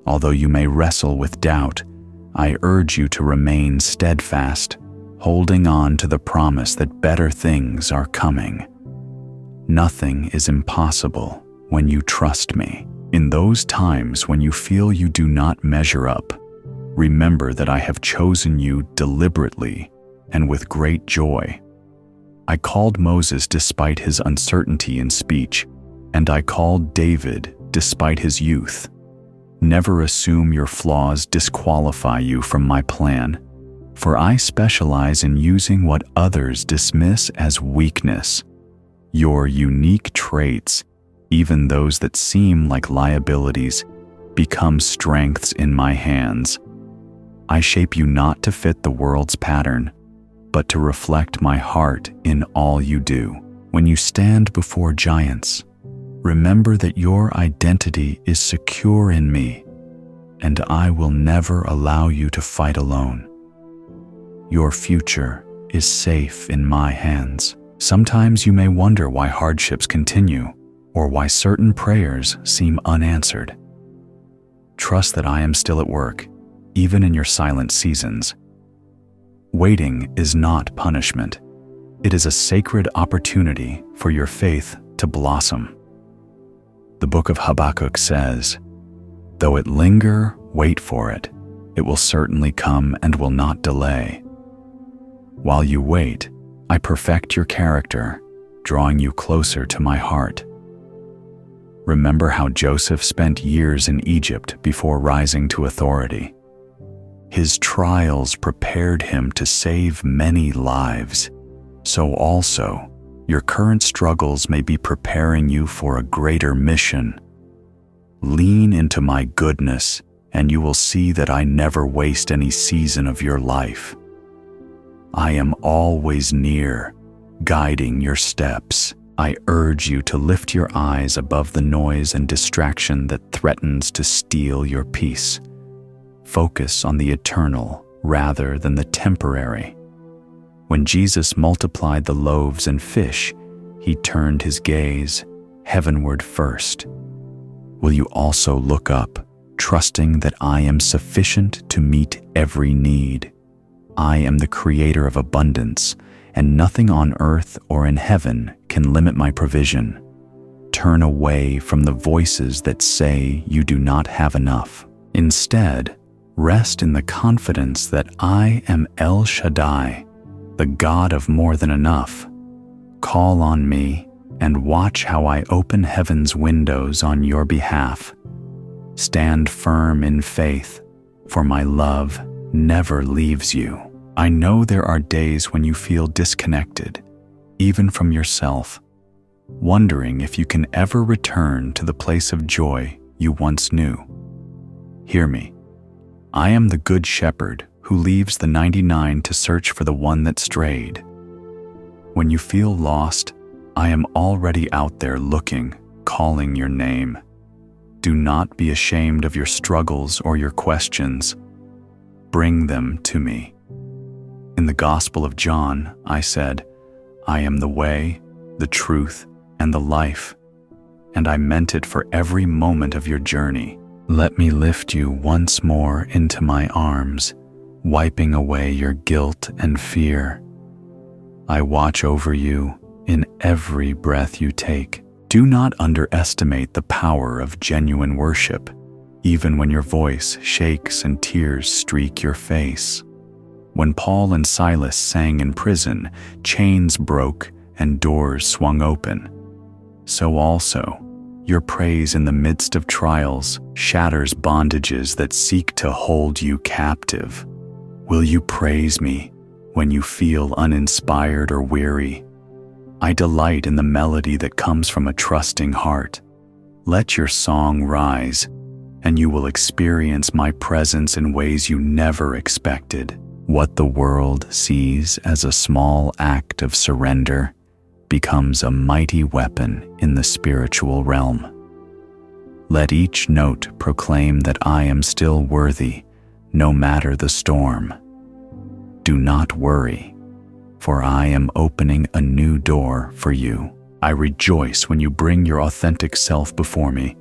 Although you may wrestle with doubt, I urge you to remain steadfast, holding on to the promise that better things are coming. Nothing is impossible when you trust me. In those times when you feel you do not measure up, remember that I have chosen you deliberately and with great joy. I called Moses despite his uncertainty in speech, and I called David despite his youth. Never assume your flaws disqualify you from my plan, for I specialize in using what others dismiss as weakness. Your unique traits, even those that seem like liabilities, become strengths in my hands. I shape you not to fit the world's pattern, but to reflect my heart in all you do. When you stand before giants, remember that your identity is secure in me, and I will never allow you to fight alone. Your future is safe in my hands. Sometimes you may wonder why hardships continue, or why certain prayers seem unanswered. Trust that I am still at work, even in your silent seasons. Waiting is not punishment. It is a sacred opportunity for your faith to blossom. The book of Habakkuk says, "Though it linger, wait for it. It will certainly come and will not delay." While you wait, I perfect your character, drawing you closer to my heart. Remember how Joseph spent years in Egypt before rising to authority. His trials prepared him to save many lives. So also, your current struggles may be preparing you for a greater mission. Lean into my goodness, and you will see that I never waste any season of your life. I am always near, guiding your steps. I urge you to lift your eyes above the noise and distraction that threatens to steal your peace. Focus on the eternal rather than the temporary. When Jesus multiplied the loaves and fish, he turned his gaze heavenward first. Will you also look up, trusting that I am sufficient to meet every need? I am the creator of abundance, and nothing on earth or in heaven can limit my provision. Turn away from the voices that say you do not have enough. Instead, rest in the confidence that I am El Shaddai, the God of more than enough. Call on me and watch how I open heaven's windows on your behalf. Stand firm in faith, for my love never leaves you. I know there are days when you feel disconnected, even from yourself, wondering if you can ever return to the place of joy you once knew. Hear me. I am the good shepherd who leaves the 99 to search for the one that strayed. When you feel lost, I am already out there looking, calling your name. Do not be ashamed of your struggles or your questions. Bring them to me. In the Gospel of John, I said, I am the way, the truth, and the life, and I meant it for every moment of your journey. Let me lift you once more into my arms, wiping away your guilt and fear. I watch over you in every breath you take. Do not underestimate the power of genuine worship, even when your voice shakes and tears streak your face. When Paul and Silas sang in prison, chains broke and doors swung open. So also, your praise in the midst of trials shatters bondages that seek to hold you captive. Will you praise me when you feel uninspired or weary? I delight in the melody that comes from a trusting heart. Let your song rise, and you will experience my presence in ways you never expected. What the world sees as a small act of surrender becomes a mighty weapon in the spiritual realm. Let each note proclaim that I am still worthy, no matter the storm. Do not worry, for I am opening a new door for you. I rejoice when you bring your authentic self before me,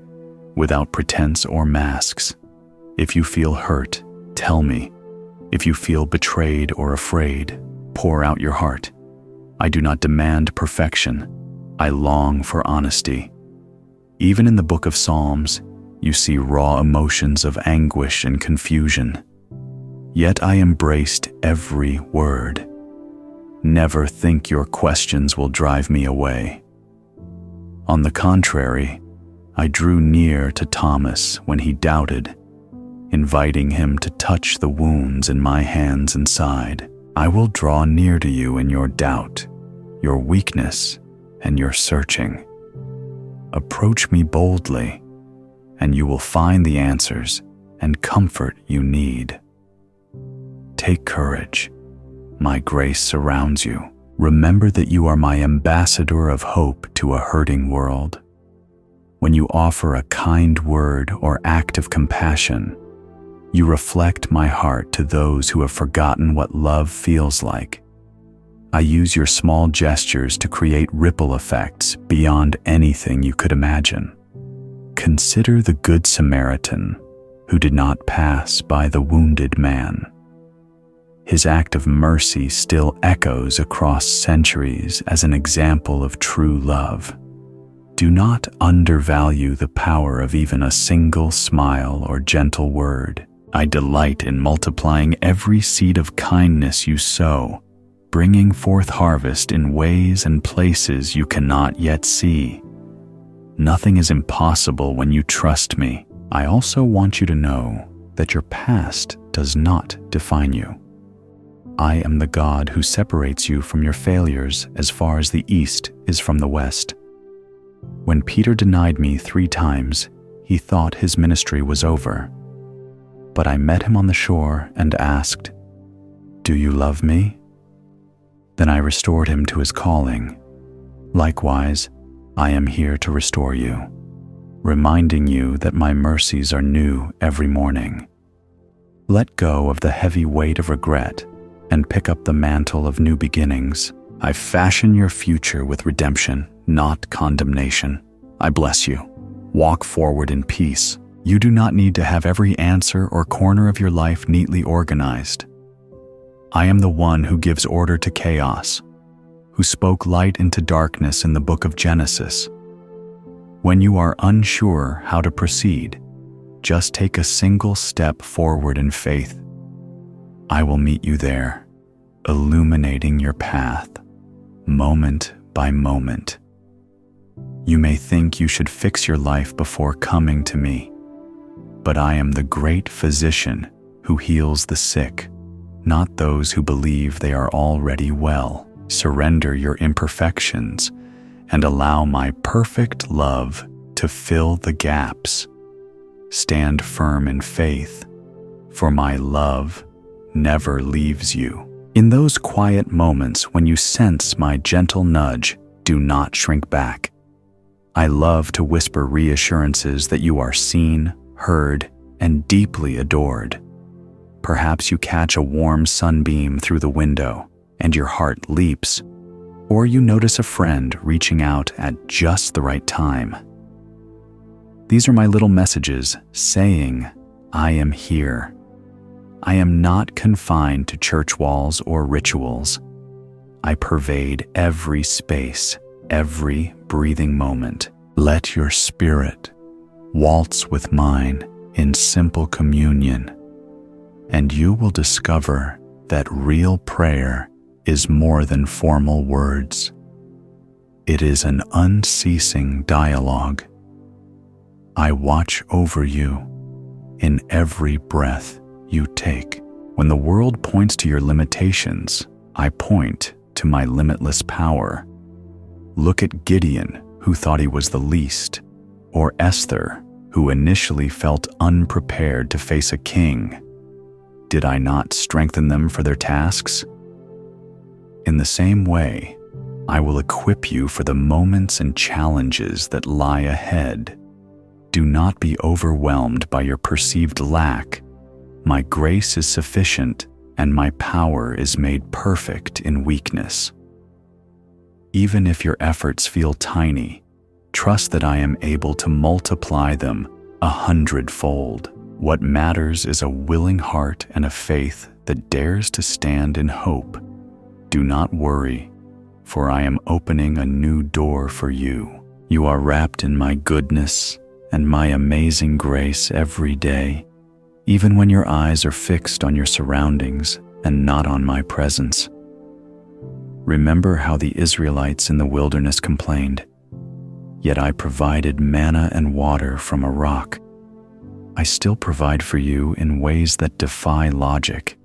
without pretense or masks. If you feel hurt, tell me. If you feel betrayed or afraid, pour out your heart. I do not demand perfection. I long for honesty. Even in the book of Psalms, you see raw emotions of anguish and confusion. Yet I embraced every word. Never think your questions will drive me away. On the contrary, I drew near to Thomas when he doubted, inviting him to touch the wounds in my hands and side. I will draw near to you in your doubt, your weakness, and your searching. Approach me boldly, and you will find the answers and comfort you need. Take courage. My grace surrounds you. Remember that you are my ambassador of hope to a hurting world. When you offer a kind word or act of compassion, you reflect my heart to those who have forgotten what love feels like. I use your small gestures to create ripple effects beyond anything you could imagine. Consider the Good Samaritan who did not pass by the wounded man. His act of mercy still echoes across centuries as an example of true love. Do not undervalue the power of even a single smile or gentle word. I delight in multiplying every seed of kindness you sow, bringing forth harvest in ways and places you cannot yet see. Nothing is impossible when you trust me. I also want you to know that your past does not define you. I am the God who separates you from your failures as far as the east is from the west. When Peter denied me 3 times, he thought his ministry was over. But I met him on the shore and asked, "Do you love me?" Then I restored him to his calling. Likewise, I am here to restore you, reminding you that my mercies are new every morning. Let go of the heavy weight of regret and pick up the mantle of new beginnings. I fashion your future with redemption, not condemnation. I bless you. Walk forward in peace. You do not need to have every answer or corner of your life neatly organized. I am the one who gives order to chaos, who spoke light into darkness in the book of Genesis. When you are unsure how to proceed, just take a single step forward in faith. I will meet you there, illuminating your path, moment by moment. You may think you should fix your life before coming to me, but I am the great physician who heals the sick, not those who believe they are already well. Surrender your imperfections and allow my perfect love to fill the gaps. Stand firm in faith, for my love never leaves you. In those quiet moments when you sense my gentle nudge, do not shrink back. I love to whisper reassurances that you are seen, heard, and deeply adored. Perhaps you catch a warm sunbeam through the window and your heart leaps, or you notice a friend reaching out at just the right time. These are my little messages saying, I am here. I am not confined to church walls or rituals. I pervade every space, every breathing moment. Let your spirit waltz with mine in simple communion, and you will discover that real prayer is more than formal words. It is an unceasing dialogue. I watch over you in every breath you take. When the world points to your limitations, I point to my limitless power. Look at Gideon, who thought he was the least, or Esther, who initially felt unprepared to face a king. Did I not strengthen them for their tasks? In the same way, I will equip you for the moments and challenges that lie ahead. Do not be overwhelmed by your perceived lack. My grace is sufficient, and my power is made perfect in weakness. Even if your efforts feel tiny, trust that I am able to multiply them 100-fold. What matters is a willing heart and a faith that dares to stand in hope. Do not worry, for I am opening a new door for you. You are wrapped in my goodness and my amazing grace every day, even when your eyes are fixed on your surroundings and not on my presence. Remember how the Israelites in the wilderness complained, "Yet I provided manna and water from a rock." I still provide for you in ways that defy logic.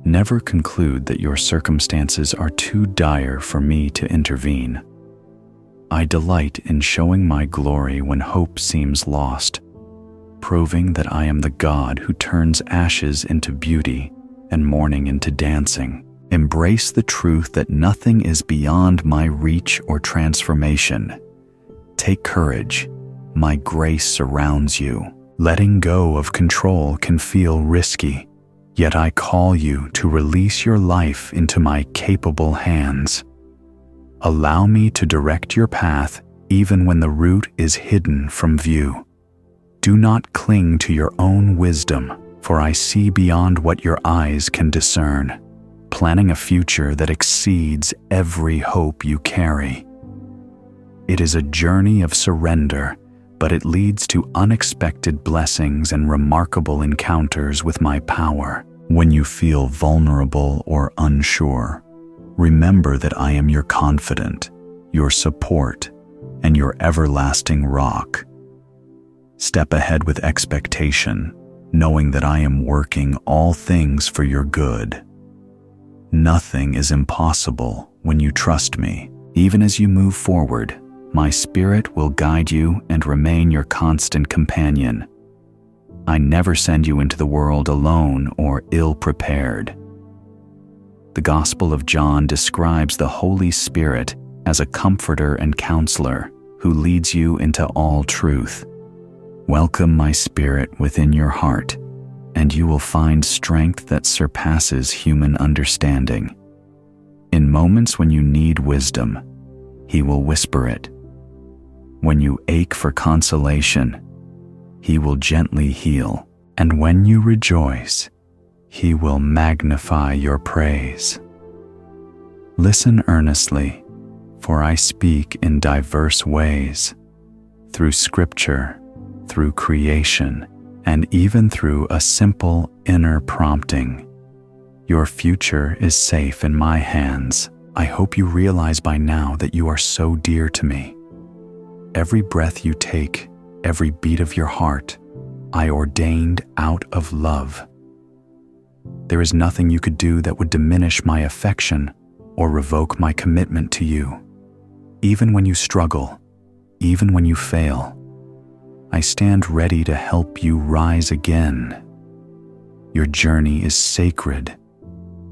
Never conclude that your circumstances are too dire for me to intervene. I delight in showing my glory when hope seems lost, proving that I am the God who turns ashes into beauty and mourning into dancing. Embrace the truth that nothing is beyond my reach or transformation. Take courage. My grace surrounds you. Letting go of control can feel risky, yet I call you to release your life into my capable hands. Allow me to direct your path even when the route is hidden from view. Do not cling to your own wisdom, for I see beyond what your eyes can discern, planning a future that exceeds every hope you carry. It is a journey of surrender, but it leads to unexpected blessings and remarkable encounters with my power. When you feel vulnerable or unsure, remember that I am your confidant, your support, and your everlasting rock. Step ahead with expectation, knowing that I am working all things for your good. Nothing is impossible when you trust me. Even as you move forward, my spirit will guide you and remain your constant companion. I never send you into the world alone or ill-prepared. The Gospel of John describes the Holy Spirit as a comforter and counselor who leads you into all truth. Welcome my spirit within your heart, and you will find strength that surpasses human understanding. In moments when you need wisdom, He will whisper it. When you ache for consolation, He will gently heal. And when you rejoice, He will magnify your praise. Listen earnestly, for I speak in diverse ways, through Scripture, through creation, and even through a simple inner prompting. Your future is safe in my hands. I hope you realize by now that you are so dear to me. Every breath you take, every beat of your heart, I ordained out of love. There is nothing you could do that would diminish my affection or revoke my commitment to you. Even when you struggle, even when you fail, I stand ready to help you rise again. Your journey is sacred,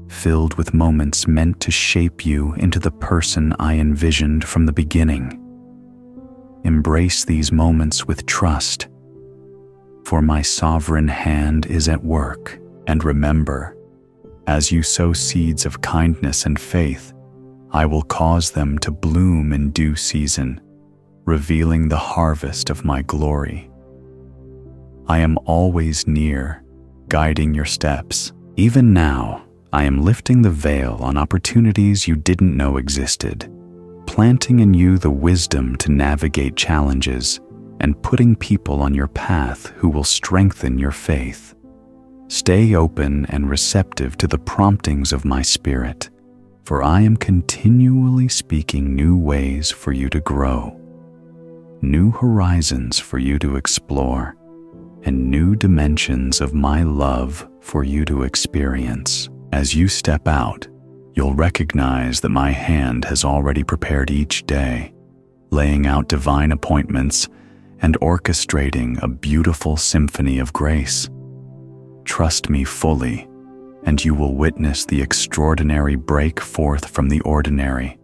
filled with moments meant to shape you into the person I envisioned from the beginning. Embrace these moments with trust, for my sovereign hand is at work. And remember, as you sow seeds of kindness and faith, I will cause them to bloom in due season, revealing the harvest of my glory. I am always near, guiding your steps. Even now, I am lifting the veil on opportunities you didn't know existed, planting in you the wisdom to navigate challenges, and putting people on your path who will strengthen your faith. Stay open and receptive to the promptings of my Spirit, for I am continually speaking new ways for you to grow, new horizons for you to explore, and new dimensions of my love for you to experience. As you step out, you'll recognize that my hand has already prepared each day, laying out divine appointments and orchestrating a beautiful symphony of grace. Trust me fully, and you will witness the extraordinary break forth from the ordinary.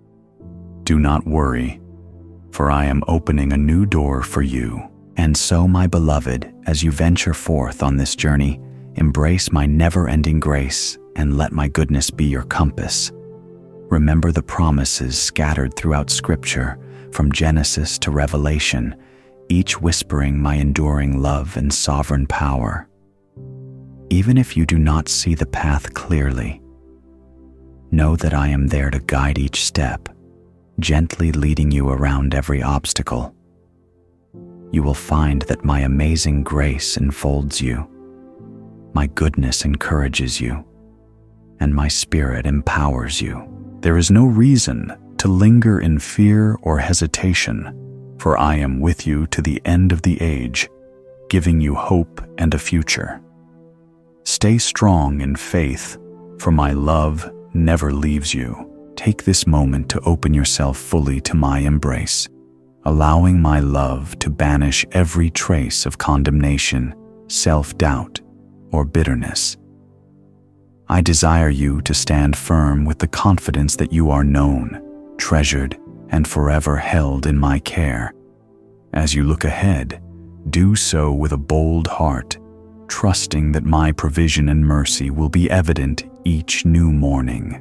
Do not worry, for I am opening a new door for you. And so, my beloved, as you venture forth on this journey, embrace my never-ending grace and let my goodness be your compass. Remember the promises scattered throughout Scripture, from Genesis to Revelation, each whispering my enduring love and sovereign power. Even if you do not see the path clearly, know that I am there to guide each step, gently leading you around every obstacle. You will find that my amazing grace enfolds you, my goodness encourages you, and my Spirit empowers you. There is no reason to linger in fear or hesitation, for I am with you to the end of the age, giving you hope and a future. Stay strong in faith, for my love never leaves you. Take this moment to open yourself fully to my embrace, allowing my love to banish every trace of condemnation, self-doubt, or bitterness. I desire you to stand firm with the confidence that you are known, treasured, and forever held in my care. As you look ahead, do so with a bold heart, trusting that my provision and mercy will be evident each new morning.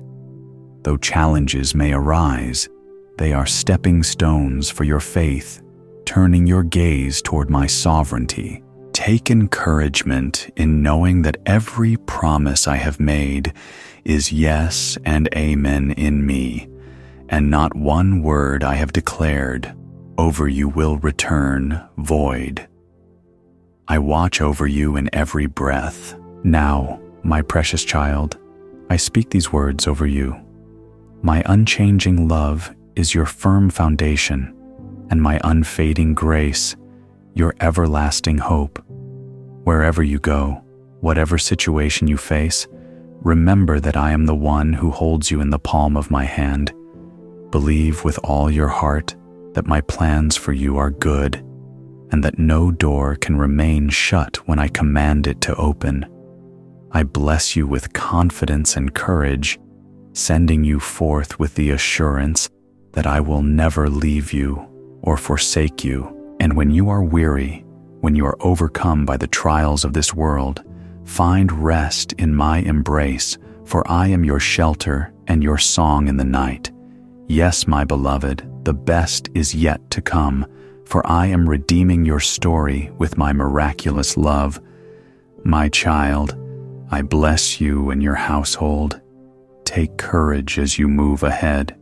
Though challenges may arise, they are stepping stones for your faith, turning your gaze toward my sovereignty. Take encouragement in knowing that every promise I have made is yes and amen in me, and not one word I have declared over you will return void. I watch over you in every breath. Now, my precious child, I speak these words over you. My unchanging love is your firm foundation, and my unfading grace, your everlasting hope. Wherever you go, whatever situation you face, remember that I am the one who holds you in the palm of my hand. Believe with all your heart that my plans for you are good, and that no door can remain shut when I command it to open. I bless you with confidence and courage, sending you forth with the assurance that I will never leave you or forsake you. And when you are weary, when you are overcome by the trials of this world, find rest in my embrace, for I am your shelter and your song in the night. Yes, my beloved, the best is yet to come, for I am redeeming your story with my miraculous love. My child, I bless you and your household. Take courage as you move ahead.